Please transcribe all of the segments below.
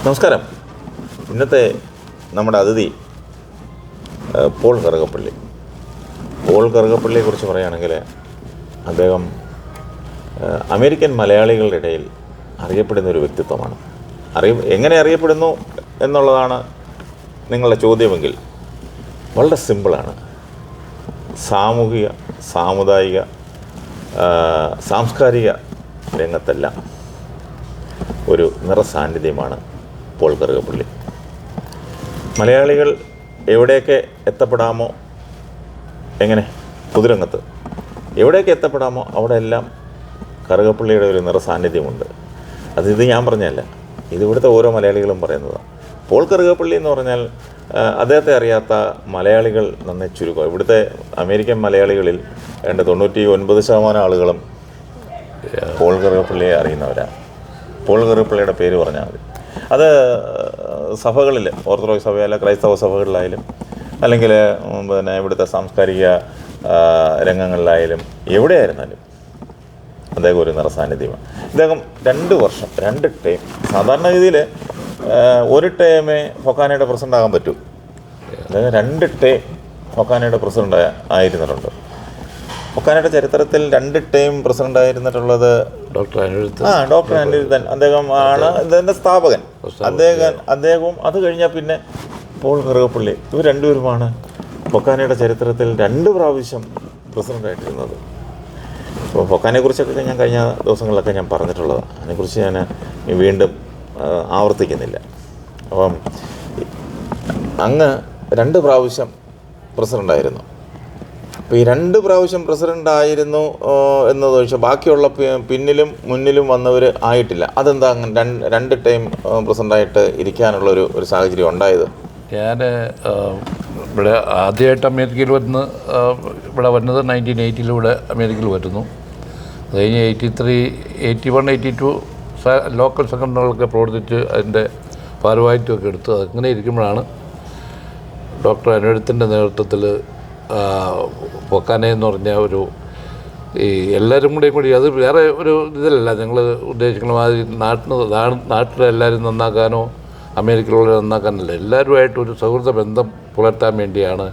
നമസ്കാരം. ഇന്നത്തെ നമ്മുടെ അതിഥി പോൾ കറുകപ്പള്ളി. പോൾ കറുകപ്പള്ളിയെക്കുറിച്ച് പറയുകയാണെങ്കിൽ അദ്ദേഹം അമേരിക്കൻ മലയാളികളുടെ ഇടയിൽ അറിയപ്പെടുന്ന ഒരു വ്യക്തിത്വമാണ്. എങ്ങനെ അറിയപ്പെടുന്നു എന്നുള്ളതാണ് നിങ്ങളുടെ ചോദ്യമെങ്കിൽ വളരെ സിമ്പിളാണ്. സാമൂഹിക, സാമുദായിക, സാംസ്കാരിക രംഗത്തെല്ലാം ഒരു നിറസാന്നിധ്യമാണ് പോൾ കറുകപ്പള്ളി. മലയാളികൾ എവിടെയൊക്കെ എത്തപ്പെടാമോ, എങ്ങനെ പൊതുരംഗത്ത് എവിടെയൊക്കെ എത്തപ്പെടാമോ അവിടെയെല്ലാം കറുകപ്പള്ളിയുടെ ഒരു നിറസാന്നിധ്യമുണ്ട്. ഇത് ഞാൻ പറഞ്ഞതല്ല, ഇത് ഇവിടുത്തെ ഓരോ മലയാളികളും പറയുന്നതാണ്. പോൾ കറുകപ്പള്ളി എന്ന് പറഞ്ഞാൽ അദ്ദേഹത്തെ അറിയാത്ത മലയാളികൾ നന്നേ ചുരുക്കം. ഇവിടുത്തെ അമേരിക്കൻ മലയാളികളിൽ 99% ആളുകളും പോൾ കറുകപ്പള്ളിയെ അറിയുന്നവരാണ്. പോൾ കറുകപ്പള്ളിയുടെ പേര് പറഞ്ഞാൽ മതി. അത് സഭകളിൽ, ഓർത്തഡോക്സ് സഭയിലെ ക്രൈസ്തവ സഭകളിലായാലും അല്ലെങ്കിൽ ഇവിടുത്തെ സാംസ്കാരിക രംഗങ്ങളിലായാലും എവിടെയായിരുന്നാലും അദ്ദേഹം ഒരു നിറസാന്നിധ്യമാണ്. ഇദ്ദേഹം 2 വർഷം 2 ടൈം, സാധാരണഗതിയിൽ ഒരു ടൈമേ ഫൊക്കാനയുടെ പ്രസിഡൻ്റ് ആകാൻ പറ്റൂ. അദ്ദേഹം 2 ടൈം ഫൊക്കാനയുടെ പ്രസിഡൻ്റ് ആയിരുന്നിട്ടുണ്ട്. ഫൊക്കാനയുടെ ചരിത്രത്തിൽ 2 ടൈം പ്രസിഡൻ്റ് ആയിരുന്നിട്ടുള്ളത് ഡോക്ടർ അനിരുദ്ധൻ. അദ്ദേഹം ആണ് ഇതിൻ്റെ സ്ഥാപകൻ. അദ്ദേഹവും അത് കഴിഞ്ഞാൽ പിന്നെ പോൾ കറുകപ്പള്ളി, ഇവർ രണ്ടുപേരുമാണ് ഫൊക്കാനയുടെ ചരിത്രത്തിൽ 2 പ്രാവശ്യം പ്രസിഡൻ്റായിട്ടിരുന്നത്. അപ്പോൾ ഫൊക്കാനെക്കുറിച്ചൊക്കെ ഞാൻ കഴിഞ്ഞ ദിവസങ്ങളിലൊക്കെ ഞാൻ പറഞ്ഞിട്ടുള്ളതാണ്. അതിനെക്കുറിച്ച് ഞാൻ വീണ്ടും ആവർത്തിക്കുന്നില്ല. അപ്പം അങ്ങ് 2 പ്രാവശ്യം പ്രസിഡൻ്റായിരുന്നു. അപ്പോൾ ഈ 2 പ്രാവശ്യം പ്രസിഡൻ്റായിരുന്നു എന്നത് ഒഴിച്ച് ബാക്കിയുള്ള പിന്നിലും മുന്നിലും വന്നവർ ആയിട്ടില്ല. അതെന്താ അങ്ങനെ 2 ടൈം പ്രസിഡൻ്റായിട്ട് ഇരിക്കാനുള്ളൊരു സാഹചര്യം ഉണ്ടായത്? ഞാൻ ഇവിടെ ആദ്യമായിട്ട് അമേരിക്കയിൽ ഇവിടെ വന്നത് 1980 അമേരിക്കയിൽ വരുന്നു. അത് കഴിഞ്ഞ് 83, 81, 82 ലോക്കൽ സംഘടനകളൊക്കെ പ്രവർത്തിച്ച് അതിൻ്റെ ഭാരവാഹിത്വമൊക്കെ എടുത്ത് അങ്ങനെ ഇരിക്കുമ്പോഴാണ് ഡോക്ടർ അനിരുദ്ധൻ്റെ നേതൃത്വത്തിൽ ഫൊക്കാന എന്ന് പറഞ്ഞ ഈ എല്ലാവരും കൂടി അത് വേറെ ഒരു ഇതിലല്ല ഞങ്ങൾ ഉദ്ദേശിക്കുന്ന മാതിരി നാട്ടിലെല്ലാവരും നന്നാക്കാനോ അമേരിക്കയിലുള്ളവരെ നന്നാക്കാനല്ല, എല്ലാവരുമായിട്ട് ഒരു സൗഹൃദ ബന്ധം പുലർത്താൻ വേണ്ടിയാണ്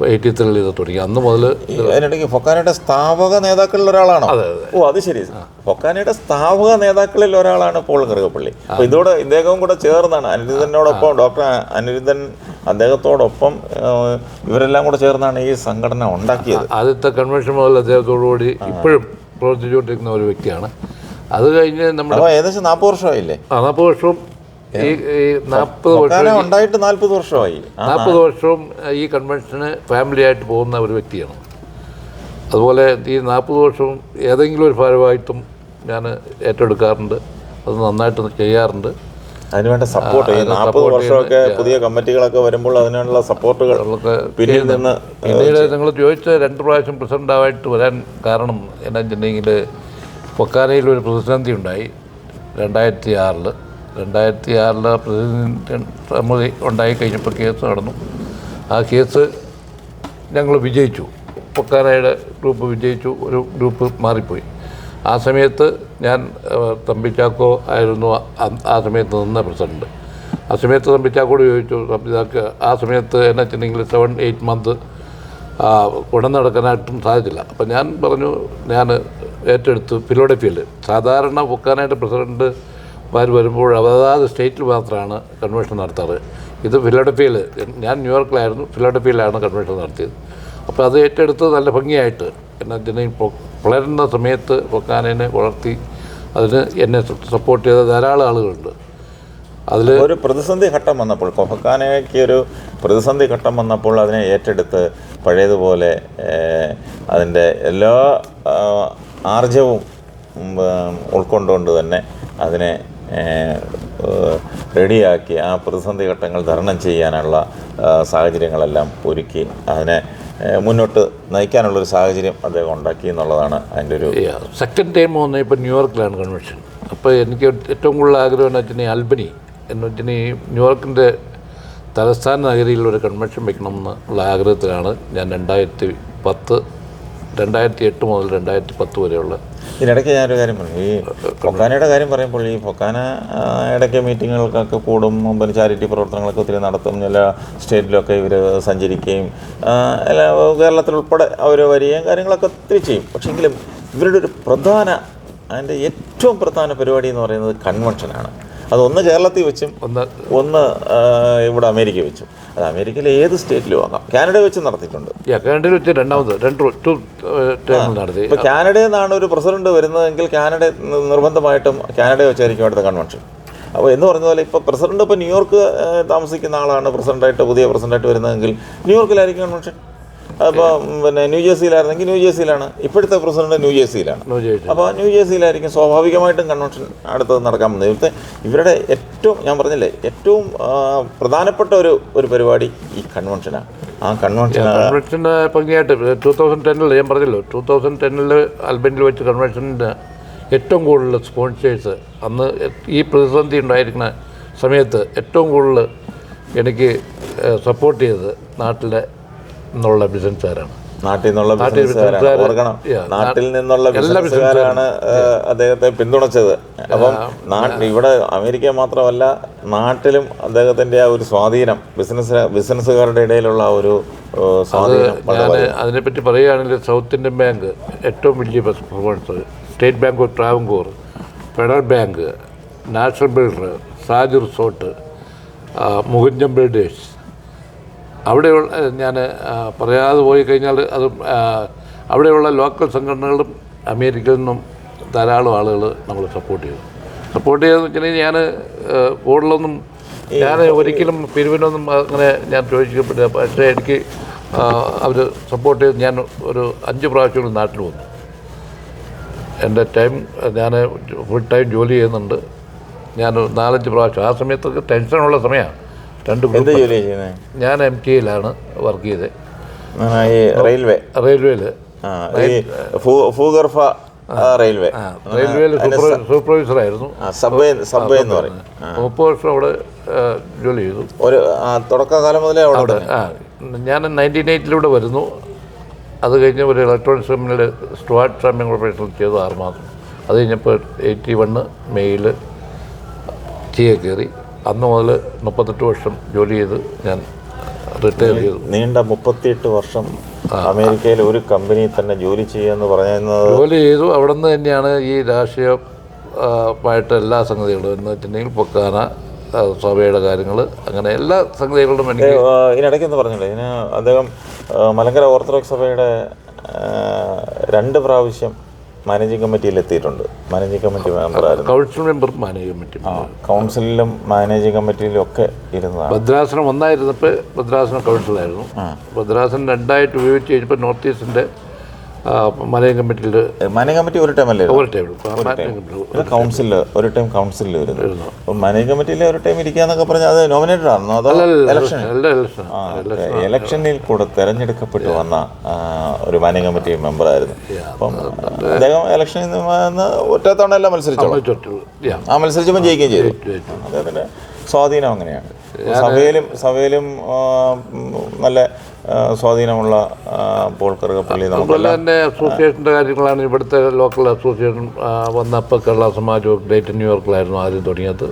83 ഇത് തുടങ്ങി. അന്ന് മുതൽ അതിനിടയ്ക്ക് ഫൊക്കാനയുടെ സ്ഥാപക നേതാക്കളിൽ ഒരാളാണോ? ഓ, അത് ശരി. ഫൊക്കാനയുടെ സ്ഥാപക നേതാക്കളിൽ ഒരാളാണ് പോൾ കറുകപ്പള്ളി. അപ്പോൾ ഇതോടെ ഇദ്ദേഹവും കൂടെ ചേർന്നാണ് അനിരുദ്ധനോടൊപ്പം, ഡോക്ടർ അനിരുദ്ധൻ അദ്ദേഹത്തോടൊപ്പം ഇവരെല്ലാം കൂടെ ചേർന്നാണ് ഈ സംഘടന ഉണ്ടാക്കിയത്. ആദ്യത്തെ കൺവെൻഷൻ മുതൽ അദ്ദേഹത്തോടുകൂടി ഇപ്പോഴും പ്രവർത്തിച്ചുകൊണ്ടിരിക്കുന്ന ഒരു വ്യക്തിയാണ്. അത് കഴിഞ്ഞ് നമ്മൾ ഏകദേശം 40 വർഷമായില്ലേ? 40 വർഷവും ഈ 40 വർഷം ഉണ്ടായിട്ട് 40 വർഷമായി. 40 വർഷവും ഈ കൺവെൻഷന് ഫാമിലി ആയിട്ട് പോകുന്ന ഒരു വ്യക്തിയാണ്. അതുപോലെ ഈ 40 വർഷവും ഏതെങ്കിലും ഒരു ഭാരവാഹിത്വം ഞാൻ ഏറ്റെടുക്കാറുണ്ട്. അത് നന്നായിട്ട് ചെയ്യാറുണ്ട്. അതിനുവേണ്ട സപ്പോർട്ട് 40 വർഷമൊക്കെ പുതിയ കമ്മിറ്റികളൊക്കെ വരുമ്പോൾ അതിനുള്ള സപ്പോർട്ടുകളൊക്കെ പിന്നിൽ നിന്ന്. പിന്നീട് നിങ്ങൾ ചോദിച്ച 2 പ്രാവശ്യം പ്രസിഡൻ്റായിട്ട് വരാൻ കാരണം എന്നാ വെച്ചിട്ടുണ്ടെങ്കിൽ ഫൊക്കാനയിൽ ഒരു പ്രതിസന്ധി ഉണ്ടായി 2006. 2006 പ്രസിഡന്റ് സമിതി ഉണ്ടായി കഴിഞ്ഞപ്പോൾ കേസ് നടന്നു. ആ കേസ് ഞങ്ങൾ വിജയിച്ചു. ഫൊക്കാനയുടെ ഗ്രൂപ്പ് വിജയിച്ചു, ഒരു ഗ്രൂപ്പ് മാറിപ്പോയി. ആ സമയത്ത് ഞാൻ തമ്പിച്ചാക്കോ ആയിരുന്നു ആ സമയത്ത് നിന്ന പ്രസിഡന്റ്. ആ സമയത്ത് തമ്പിച്ചാക്കോട് ചോദിച്ചു, തമ്പിച്ചാക്ക് ആ സമയത്ത് എന്നെ വെച്ചിട്ടുണ്ടെങ്കിൽ 7-8 മന്ത് കൊണ്ടു നടക്കാനായിട്ടും സാധിച്ചില്ല. അപ്പം ഞാൻ പറഞ്ഞു, ഞാൻ ഏറ്റെടുത്തു ഫിലോഡൽഫിയയിൽ. സാധാരണ ഫൊക്കാനയുടെ പ്രസിഡന്റ് വരുമ്പോൾ അതാത് സ്റ്റേറ്റിൽ മാത്രമാണ് കൺവെൻഷൻ നടത്താറ്. ഇത് ഫിലോഡൽഫിയയിൽ, ഞാൻ ന്യൂയോർക്കിലായിരുന്നു, ഫിലോഡൽഫിയയിലാണ് കൺവെൻഷൻ നടത്തിയത്. അപ്പോൾ അത് ഏറ്റെടുത്ത് നല്ല ഭംഗിയായിട്ട് എന്നെ വളരുന്ന സമയത്ത് ഫൊക്കാനയെ വളർത്തി അതിന് എന്നെ സപ്പോർട്ട് ചെയ്ത ധാരാളം ആളുകളുണ്ട്. അതിൽ ഒരു പ്രതിസന്ധി ഘട്ടം വന്നപ്പോൾ, ഫൊക്കാനയ്ക്ക് ഒരു പ്രതിസന്ധി ഘട്ടം വന്നപ്പോൾ അതിനെ ഏറ്റെടുത്ത് പഴയതുപോലെ അതിൻ്റെ എല്ലാ ആർജവും ഉൾക്കൊണ്ടുകൊണ്ട് തന്നെ അതിനെ റെഡിയാക്കി ആ പ്രതിസന്ധി ഘട്ടങ്ങൾ തരണം ചെയ്യാനുള്ള സാഹചര്യങ്ങളെല്ലാം ഒരുക്കി അതിനെ മുന്നോട്ട് നയിക്കാനുള്ളൊരു സാഹചര്യം അദ്ദേഹം ഉണ്ടാക്കി എന്നുള്ളതാണ് അതിൻ്റെ ഒരു. സെക്കൻഡ് ടൈം വന്ന് ഇപ്പോൾ ന്യൂയോർക്കിലാണ് കൺവെൻഷൻ. അപ്പോൾ എനിക്ക് ഏറ്റവും കൂടുതൽ ആഗ്രഹം എന്ന് വെച്ചിട്ടുണ്ടെങ്കിൽ ആൽബനി എന്ന് വെച്ചിട്ടുണ്ടെങ്കിൽ ന്യൂയോർക്കിൻ്റെ തലസ്ഥാന നഗരിയിൽ ഒരു കൺവെൻഷൻ വയ്ക്കണമെന്നുള്ള ആഗ്രഹത്തിലാണ് ഞാൻ 2010 2008 മുതൽ 2010 വരെയുള്ള. ഇതിനിടയ്ക്ക് ഞാനൊരു കാര്യം പറഞ്ഞു, ഈ ഫൊക്കാനയുടെ കാര്യം പറയുമ്പോൾ ഈ ഫൊക്കാന ഇടയ്ക്ക് മീറ്റിങ്ങുകൾക്കൊക്കെ കൂടും, പിന്നെ ചാരിറ്റി പ്രവർത്തനങ്ങളൊക്കെ ഒത്തിരി നടത്തും, എല്ലാ സ്റ്റേറ്റിലൊക്കെ ഇവർ സഞ്ചരിക്കുകയും എല്ലാ കേരളത്തിലുൾപ്പെടെ അവർ വരികയും കാര്യങ്ങളൊക്കെ ഒത്തിരി ചെയ്യും. പക്ഷേങ്കിലും ഇവരുടെ ഒരു അതിൻ്റെ ഏറ്റവും പ്രധാന പരിപാടി എന്ന് പറയുന്നത് കൺവെൻഷനാണ്. അതൊന്ന് കേരളത്തിൽ വെച്ചും ഒന്ന് ഇവിടെ അമേരിക്ക വെച്ചും. അത് അമേരിക്കയിലെ ഏത് സ്റ്റേറ്റിലും ആകാം. കാനഡ വെച്ച് നടത്തിയിട്ടുണ്ട്. കാനഡയിൽ വെച്ച് നടത്തി. ഇപ്പോൾ കാനഡയിൽ നിന്നാണ് ഒരു പ്രസിഡന്റ് വരുന്നതെങ്കിൽ കാനഡ നിർബന്ധമായിട്ടും കാനഡ വെച്ചായിരിക്കും അടുത്ത കൺവെൻഷൻ. അപ്പോൾ എന്ന് പറഞ്ഞ പോലെ ഇപ്പോൾ പ്രസിഡന്റ് ഇപ്പോൾ ന്യൂയോർക്ക് താമസിക്കുന്ന ആളാണ് പുതിയ പ്രസിഡന്റായിട്ട് വരുന്നതെങ്കിൽ ന്യൂയോർക്കിലായിരിക്കും കൺവെൻഷൻ. അപ്പോൾ പിന്നെ ന്യൂജേഴ്സിയിലായിരുന്നെങ്കിൽ ന്യൂജേഴ്സിയിലാണ്. ഇപ്പോഴത്തെ പ്രസിഡന്റ് ന്യൂജേഴ്സിയിലാണ്. അപ്പോൾ ന്യൂജേഴ്സിയിലായിരിക്കും സ്വാഭാവികമായിട്ടും കൺവെൻഷൻ അടുത്തത് നടക്കാൻ പോകുന്നത്. ഇവരുടെ ഞാൻ പറഞ്ഞില്ലേ, ഏറ്റവും പ്രധാനപ്പെട്ട ഒരു പരിപാടി ഈ കൺവെൻഷനാണ്. ആ കൺവെൻഷൻ്റെ ഭംഗിയായിട്ട് 2010 ഞാൻ പറഞ്ഞല്ലോ, 2010 അൽബനിൽ വെച്ച് കൺവെൻഷൻ്റെ ഏറ്റവും കൂടുതൽ സ്പോൺസേഴ്സ് അന്ന് ഈ പ്രതിസന്ധി ഉണ്ടായിരിക്കുന്ന സമയത്ത് ഏറ്റവും കൂടുതൽ എനിക്ക് സപ്പോർട്ട് ചെയ്തത് നാട്ടിലെ നിന്നുള്ള ബിസിനസ്സുകാരാണ്. നാട്ടിൽ നിന്നുള്ള ബിസിനസ്സുകാരാണ് അദ്ദേഹത്തെ പിന്തുണച്ചത്. അപ്പം ഇവിടെ അമേരിക്ക മാത്രമല്ല, നാട്ടിലും അദ്ദേഹത്തിൻ്റെ ആ ഒരു സ്വാധീനം, ബിസിനസ്സുകാരുടെ ഇടയിലുള്ള ആ ഒരു സ്വാധീനം. അതിനെപ്പറ്റി പറയുകയാണെങ്കിൽ സൗത്ത് ഇന്ത്യൻ ബാങ്ക് ഏറ്റവും വലിയ performance, state bank of Travancore, federal bank, national builder, Saj resort, Mukundam builders, അവിടെയുള്ള ഞാൻ പറയാതെ പോയി കഴിഞ്ഞാൽ അത് അവിടെയുള്ള ലോക്കൽ സംഘടനകളും അമേരിക്കയിൽ നിന്നും ധാരാളം ആളുകൾ നമ്മൾ സപ്പോർട്ട് ചെയ്തതെന്ന് വെച്ചിട്ടുണ്ടെങ്കിൽ ഞാൻ കൂടുതലൊന്നും ഒരിക്കലും പിരിവിനൊന്നും അങ്ങനെ ഞാൻ ചോദിക്കപ്പെട്ടില്ല. പക്ഷേ എനിക്ക് അവർ സപ്പോർട്ട് ചെയ്ത് ഞാൻ ഒരു 5 പ്രാവശ്യം നാട്ടിൽ വന്നു. എൻ്റെ ഞാൻ ഫുൾ ടൈം ജോലി ചെയ്യുന്നുണ്ട്. ഞാൻ 4-5 പ്രാവശ്യം. ആ സമയത്തൊക്കെ ടെൻഷനുള്ള സമയമാണ്. ഞാൻ MTയിലാണ് വർക്ക് ചെയ്തത്, റെയിൽവേയിൽ സൂപ്പർവൈസറായിരുന്നു. 30 വർഷം അവിടെ ജോലി ചെയ്തു. തുടക്കകാലം മുതലേ ഞാൻ 1998 വരുന്നു. അത് കഴിഞ്ഞ് ഒരു ഇലക്ട്രോണിക്സ് കമ്പനിയിൽ സ്റ്റുവാർട്ട് ഷാമ്പിംഗ് കോർപ്പറേഷനിൽ ചെയ്തു 6 മാസം. അത് കഴിഞ്ഞപ്പോൾ 81 മെയ്യിൽ കയറി. അന്ന് മുതൽ 38 വർഷം ജോലി ചെയ്ത് ഞാൻ റിട്ടയർ ചെയ്തു. നീണ്ട 38 വർഷം അമേരിക്കയിൽ ഒരു കമ്പനിയിൽ തന്നെ ജോലി ചെയ്യുമെന്ന് പറയുന്നത്. ജോലി ചെയ്തു. അവിടെ നിന്ന് തന്നെയാണ് ഈ രാഷ്ട്രീയമായിട്ട് എല്ലാ സംഗതികളും എന്ന് വെച്ചിട്ടുണ്ടെങ്കിൽ പൊക്കാന സഭയുടെ കാര്യങ്ങൾ, അങ്ങനെ എല്ലാ സംഗതികളും എനിക്ക് ഇതിനിടയ്ക്കെന്ന് പറഞ്ഞില്ലേ, അദ്ദേഹം മലങ്കര ഓർത്തഡോക്സ് സഭയുടെ 2 പ്രാവശ്യം മാനേജിംഗ് കമ്മിറ്റിയിൽ എത്തിയിട്ടുണ്ട്. മാനേജിംഗ് കമ്മിറ്റി മെമ്പറായിരുന്നു. കൗൺസിൽ മെമ്പർ, മാനേജിംഗ് കമ്മിറ്റി, കൗൺസിലിലും മാനേജിംഗ് കമ്മിറ്റിയിലും ഒക്കെ ഇരുന്നതാണ്. ഭദ്രാസനം ഒന്നായിരുന്നപ്പോൾ ഭദ്രാസനം കൗൺസിലായിരുന്നു. ഭദ്രാസനം 2ആയിട്ട് ഉപയോഗിച്ച് കഴിഞ്ഞപ്പോൾ നോർത്ത് ഈസ്റ്റിൻ്റെ മാനേജിംഗ് കമ്മിറ്റിയിൽ മാനേജിംഗ് കമ്മിറ്റി ഒരു ടൈം അല്ലേ, കൗൺസിലിൽ ഒരു ടൈം കൗൺസിലിൽ വരുന്നു. മാനേജിംഗ് കമ്മിറ്റിയിൽ ഒരു ടൈം ഇരിക്കാന്നൊക്കെ പറഞ്ഞാൽ അത് നോമിനേറ്റഡ് ആണെന്നോ അതോ ഇലക്ഷനിൽ കൂടെ തെരഞ്ഞെടുക്കപ്പെട്ടു വന്ന ഒരു മാനേജിംഗ് കമ്മിറ്റി മെമ്പറായിരുന്നു. അപ്പം അദ്ദേഹം ഇലക്ഷനിൽ നിന്ന് ഒറ്റത്തവണ എല്ലാം മത്സരിച്ചപ്പോൾ ജയിക്കുകയും ചെയ്തു. അദ്ദേഹത്തിൻ്റെ സ്വാധീനം അങ്ങനെയാണ്. സഭയിലും നല്ല സ്വാധീനമുള്ള പോൾ കറുകപ്പള്ളി. അതുപോലെ തന്നെ അസോസിയേഷൻ്റെ കാര്യങ്ങളാണ്. ഇവിടുത്തെ ലോക്കൽ അസോസിയേഷൻ വന്നപ്പോൾ കേരള സമാജ് ഗ്രേറ്റ് ന്യൂയോർക്കിലായിരുന്നു ആദ്യം തുടങ്ങിയത്.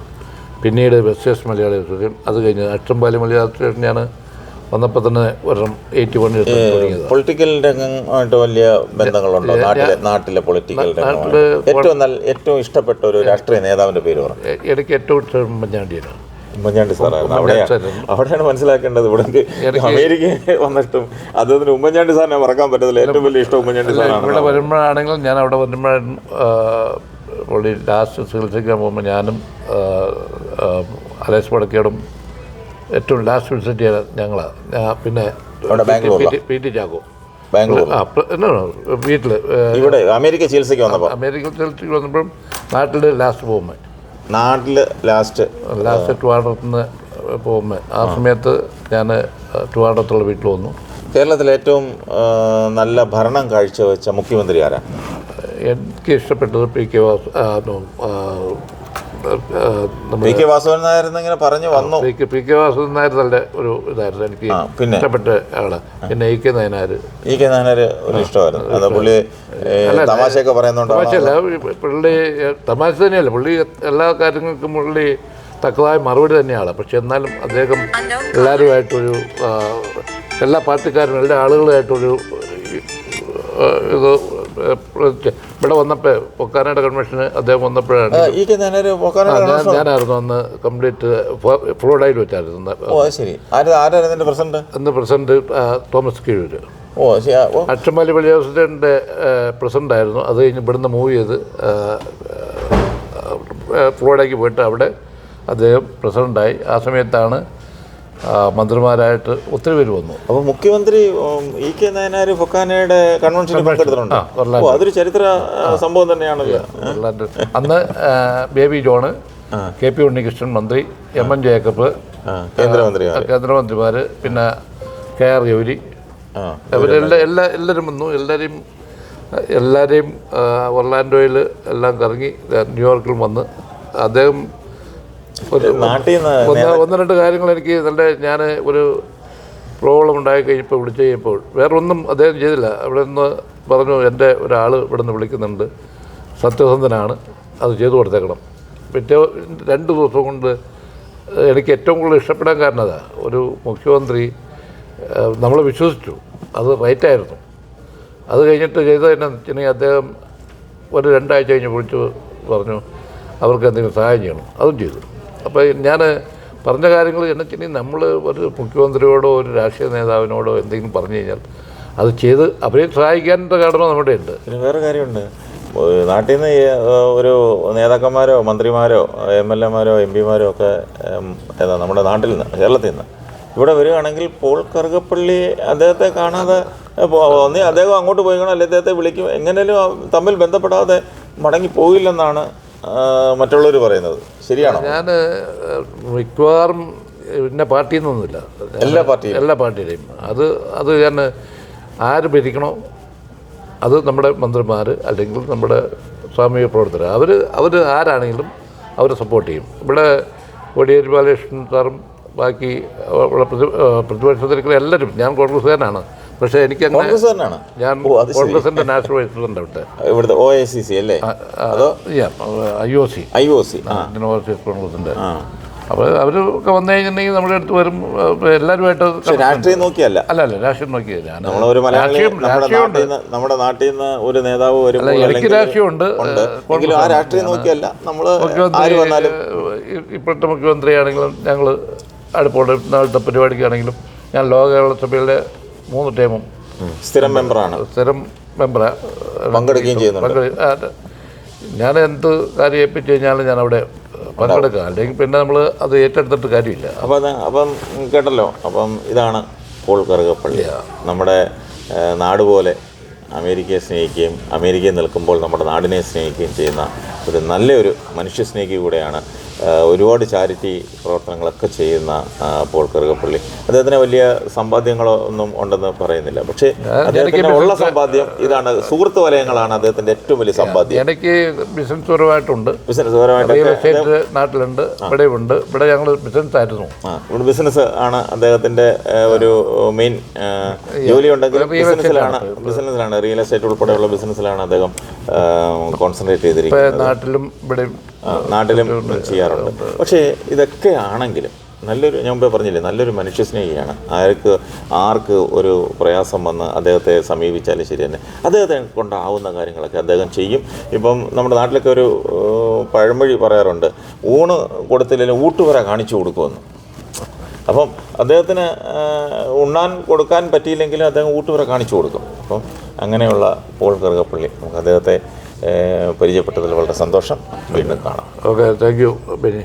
പിന്നീട് വെസ്റ്റേഴ്സ് മലയാളി അസോസിയേഷൻ, അത് കഴിഞ്ഞ് അഷ്ടംപാലി മലയാളി അസോസിയേഷൻ ഞാൻ വന്നപ്പോൾ തന്നെ 81 തുടങ്ങിയത്. പൊളിറ്റിക്കൽ രംഗമായിട്ട് വലിയ ബന്ധങ്ങളുണ്ടോ? നാട്ടിലെ പൊളിറ്റിക്കൽ ഏറ്റവും ഇഷ്ടപ്പെട്ട ഒരു രാഷ്ട്രീയ നേതാവിൻ്റെ പേര് പറഞ്ഞു. എനിക്ക് ഏറ്റവും ഇഷ്ടം ഉമ്മൻചാണ്ടിയാണ്. ഉമ്മൻചാണ്ടി സാറായിരുന്നു. അവിടെയാണ് മനസ്സിലാക്കേണ്ടത്. ഇവിടെ അമേരിക്കയിൽ വന്നിട്ടും അദ്ദേഹത്തിന് ഉമ്മൻചാണ്ടി സാറിനെ മറക്കാൻ പറ്റത്തില്ല. ഏറ്റവും വലിയ ഇഷ്ടം ഉമ്മൻചാണ്ടി സാറാണ്. ഇവിടെ വരുമ്പോഴാണെങ്കിലും ഞാൻ അവിടെ വരുമ്പോഴും ലാസ്റ്റ് ചികിത്സിക്കാൻ പോകുമ്പോൾ ഞാനും അലേസ് വടക്കേടും ഏറ്റവും ലാസ്റ്റ് വിസിറ്റ് ചെയ്യാൻ ഞങ്ങളാണ്. പിന്നെ പി ടി ചാക്കോ വീട്ടിൽ ഇവിടെ അമേരിക്ക ചികിത്സയ്ക്ക് വന്നപ്പോഴും നാട്ടിൽ ലാസ്റ്റ് പോകുമ്പോൾ ലാസ്റ്റ് ട്രിവാൻഡ്രത്ത് നിന്ന് പോകുമ്പോൾ ആ സമയത്ത് ഞാൻ ട്രിവാൻഡ്രത്തുള്ള വീട്ടിൽ വന്നു. കേരളത്തിൽ ഏറ്റവും നല്ല ഭരണം കാഴ്ചവെച്ച മുഖ്യമന്ത്രി ആരാ? എനിക്ക് ഇഷ്ടപ്പെട്ടത് PK P K Vasudevan Nair എന്നിങ്ങനെ പറഞ്ഞു വന്നു. പി കെ വാസുദേവൻ നായർ നല്ല ഒരു ഇതായിരുന്നു എനിക്ക് പിന്നെ ഇഷ്ടപ്പെട്ട ആള്. പിന്നെ ഇ കെ നായനാർ ഒരു ഇഷ്ടമായിരുന്നു. അത് പുള്ളി തമാശയൊക്കെ പറയുന്നുണ്ടോ? തമാശയല്ല, പുള്ളി തമാശ തന്നെയല്ല, പുള്ളി എല്ലാ കാര്യങ്ങൾക്കും പുള്ളി തക്കതായ മറുപടി തന്നെയാണ്. പക്ഷെ എന്നാലും അദ്ദേഹം എല്ലാവരുമായിട്ടൊരു എല്ലാ പാർട്ടിക്കാരും എല്ലാ ആളുകളുമായിട്ടൊരു ഇത് ഇവിടെ വന്നപ്പോൾ പൊക്കാനയുടെ കൺവെൻഷന് അദ്ദേഹം വന്നപ്പോഴാണ് ഞാനായിരുന്നു അന്ന് കംപ്ലീറ്റ് ഫ്ലോഡായിൽ വെച്ചായിരുന്നു അന്ന് പ്രസിഡന്റ് തോമസ് കീഴൂര്. അച്ചമ്പാലി പള്ളിയാസിൻ്റെ പ്രസിഡൻ്റായിരുന്നു. അത് കഴിഞ്ഞ് ഇവിടുന്ന് മൂവ് ചെയ്ത് ഫ്ലോറിഡയ്ക്ക് പോയിട്ട് അവിടെ അദ്ദേഹം പ്രസിഡൻ്റായി. ആ സമയത്താണ് മന്ത്രിമാരായിട്ട് ഒത്തിരി പേര് വന്നു. അപ്പോൾ മുഖ്യമന്ത്രി ഇ കെ നായനാർ ഫൊക്കാനയുടെ കൺവെൻഷനിൽ പങ്കെടുത്തിട്ടുണ്ട്. അതൊരു ചരിത്ര സംഭവം തന്നെയാണല്ലോ. അന്ന് baby John, K P Unnikrishnan മന്ത്രി, എം എൻ ജേക്കബ് കേന്ദ്രമന്ത്രിമാർ, പിന്നെ കെ ആർ ഗൗരി, എല്ലാവരും വന്നു. എല്ലാവരെയും ഒർലാൻഡോയിൽ എല്ലാം കറങ്ങി ന്യൂയോർക്കിൽ വന്ന് അദ്ദേഹം ഒന്ന് രണ്ട് കാര്യങ്ങൾ എനിക്ക് ഞാൻ ഒരു പ്രോബ്ലം ഉണ്ടായി കഴിഞ്ഞപ്പോൾ വിളിച്ചു കഴിഞ്ഞപ്പോൾ വേറെ ഒന്നും അദ്ദേഹം ചെയ്തില്ല. അവിടെ നിന്ന് പറഞ്ഞു, എൻ്റെ ഒരാൾ ഇവിടെ നിന്ന് വിളിക്കുന്നുണ്ട്, സത്യസന്ധനാണ്, അത് ചെയ്തു കൊടുത്തേക്കണം. പിറ്റേ 2 ദിവസം കൊണ്ട് എനിക്ക് ഏറ്റവും കൂടുതൽ ഇഷ്ടപ്പെടാൻ കാരണം അതാ, ഒരു മുഖ്യമന്ത്രി നമ്മളെ വിശ്വസിച്ചു, അത് റൈറ്റായിരുന്നു. അത് കഴിഞ്ഞിട്ട് ചെയ്തത് എന്നാന്ന് വെച്ചിട്ടുണ്ടെങ്കിൽ അദ്ദേഹം ഒരു 2 ആഴ്ച കഴിഞ്ഞ് വിളിച്ചു പറഞ്ഞു അവർക്ക് എന്തെങ്കിലും സഹായം ചെയ്യണം. അതും ചെയ്തു. അപ്പോൾ ഞാൻ പറഞ്ഞ കാര്യങ്ങൾ എന്നു വെച്ചിട്ടുണ്ടെങ്കിൽ നമ്മൾ ഒരു മുഖ്യമന്ത്രിയോടോ ഒരു രാഷ്ട്രീയ നേതാവിനോടോ എന്തെങ്കിലും പറഞ്ഞു കഴിഞ്ഞാൽ അത് ചെയ്ത് അവരെ സഹായിക്കാനുള്ള കടമ നമ്മുടെ ഉണ്ട്. പിന്നെ വേറെ കാര്യമുണ്ട്, നാട്ടിൽ നിന്ന് ഒരു നേതാക്കന്മാരോ മന്ത്രിമാരോ എം എൽ എമാരോ എം പിമാരോ ഒക്കെ നമ്മുടെ നാട്ടിൽ നിന്ന് കേരളത്തിൽ നിന്ന് ഇവിടെ വരികയാണെങ്കിൽ പോൾ കറുകപ്പള്ളി അദ്ദേഹത്തെ കാണാതെ ഒന്നേ അദ്ദേഹം അങ്ങോട്ട് പോയി കാണാം, അല്ലെങ്കിൽ അദ്ദേഹത്തെ വിളിക്കും, എങ്ങനെയും തമ്മിൽ ബന്ധപ്പെടാതെ മടങ്ങി പോയില്ലെന്നാണ് മറ്റുള്ളവർ പറയുന്നത്. ശരിയാണോ? ഞാൻ മിക്കവാറും പിന്നെ പാർട്ടിയിൽ നിന്നൊന്നുമില്ല, എല്ലാ പാർട്ടിയിലെയും അത് ഞാൻ ആര് ഭരിക്കണോ അത് നമ്മുടെ മന്ത്രിമാർ അല്ലെങ്കിൽ നമ്മുടെ സാമൂഹിക പ്രവർത്തകർ അവർ ആരാണെങ്കിലും അവരെ സപ്പോർട്ട് ചെയ്യും. ഇവിടെ കോടിയേരി ബാലകൃഷ്ണൻ സാറും ബാക്കി പ്രതിപക്ഷത്തിരിക്കുന്ന എല്ലാവരും, ഞാൻ കോൺഗ്രസ്സുകാരനാണ്, പക്ഷേ എനിക്ക് ഞാൻ കോൺഗ്രസിൻ്റെ നാഷണൽ വൈസ് പ്രസിഡന്റ് അവിടെ ഇവിടുത്തെ OICC അല്ലേ, IOC ഇന്ത്യൻ ഓവർസീസ് കോൺഗ്രസിൻ്റെ. അപ്പോൾ അവരൊക്കെ വന്നു കഴിഞ്ഞിട്ടുണ്ടെങ്കിൽ നമ്മുടെ അടുത്ത് വരും. എല്ലാവരുമായിട്ട് രാഷ്ട്രീയം നോക്കിയല്ല, അല്ല രാഷ്ട്രീയം നോക്കിയല്ല. നമ്മുടെ നാട്ടിൽ നിന്ന് ഒരു നേതാവ് വരും, എനിക്ക് രാഷ്ട്രീയമുണ്ട്, ഇപ്പോഴത്തെ മുഖ്യമന്ത്രിയാണെങ്കിലും ഞങ്ങൾ അടുപ്പോടെ നാളത്തെ പരിപാടിക്കാണെങ്കിലും ഞാൻ ലോക കേരള സഭയിലെ 3 ടൈമും സ്ഥിരം മെമ്പറാണ്, പങ്കെടുക്കുകയും ചെയ്യുന്നുണ്ട്. ഞാൻ എന്ത് കാര്യം ഏൽപ്പിച്ച് കഴിഞ്ഞാലും ഞാൻ അവിടെ പങ്കെടുക്കുക, അല്ലെങ്കിൽ പിന്നെ നമ്മൾ അത് ഏറ്റെടുത്തിട്ട് കാര്യമില്ല. അപ്പം കേട്ടല്ലോ, അപ്പം ഇതാണ് പോൾ കറുകപ്പള്ളി. നമ്മുടെ നാട് പോലെ അമേരിക്കയെ സ്നേഹിക്കുകയും അമേരിക്കയിൽ നിൽക്കുമ്പോൾ നമ്മുടെ നാടിനെ സ്നേഹിക്കുകയും ചെയ്യുന്ന ഒരു നല്ലൊരു മനുഷ്യസ്നേഹി കൂടെയാണ്. ഒരുപാട് ചാരിറ്റി പ്രവർത്തനങ്ങളൊക്കെ ചെയ്യുന്ന പോൾ കറുകപ്പള്ളി. അദ്ദേഹത്തിന് വലിയ സമ്പാദ്യങ്ങളോ ഒന്നും ഉണ്ടെന്ന് പറയുന്നില്ല, പക്ഷേ അദ്ദേഹത്തിന് ഉള്ള സമ്പാദ്യം ഇതാണ്, സുഹൃത്ത് വലയങ്ങളാണ് അദ്ദേഹത്തിൻ്റെ ഏറ്റവും വലിയ സമ്പാദ്യം. എനിക്ക് ബിസിനസ് പരമായിട്ടുണ്ട്, നാട്ടിലുണ്ട്, ഇവിടെ ഞങ്ങൾ ബിസിനസ് ആയിരുന്നു. ഇവിടെ ബിസിനസ് ആണ് അദ്ദേഹത്തിൻ്റെ ഒരു മെയിൻ ജോലി ഉണ്ടെങ്കിലും ബിസിനസ്സിലാണ് റിയൽ എസ്റ്റേറ്റ് ഉൾപ്പെടെയുള്ള ബിസിനസ്സിലാണ് അദ്ദേഹം കോൺസെൻട്രേറ്റ് ചെയ്തിരിക്കുന്നത്. നാട്ടിലും ചെയ്യാറുണ്ട്. പക്ഷേ ഇതൊക്കെ ആണെങ്കിലും നല്ലൊരു, ഞാൻ മുമ്പേ പറഞ്ഞില്ലേ, നല്ലൊരു മനുഷ്യസ്നേഹിയാണ്. ആർക്ക് ഒരു പ്രയാസം വന്ന് അദ്ദേഹത്തെ സമീപിച്ചാലും ശരി തന്നെ അദ്ദേഹത്തെ കൊണ്ടാവുന്ന കാര്യങ്ങളൊക്കെ അദ്ദേഹം ചെയ്യും. ഇപ്പം നമ്മുടെ നാട്ടിലൊക്കെ ഒരു പഴമൊഴി പറയാറുണ്ട്, ഊണ് കൊടുത്തില്ലെങ്കിൽ ഊട്ടുവര കാണിച്ചു കൊടുക്കുമെന്ന്. അപ്പം അദ്ദേഹത്തിന് ഉണ്ണാൻ കൊടുക്കാൻ പറ്റിയില്ലെങ്കിലും അദ്ദേഹം ഊട്ടുവര കാണിച്ചു കൊടുക്കും. അപ്പം അങ്ങനെയുള്ള പോൾ കറുകപ്പള്ളി, നമുക്ക് അദ്ദേഹത്തെ പരിചയപ്പെട്ടതിൽ വളരെ സന്തോഷം. വീണ്ടും കാണാം. Okay, thank you Benny.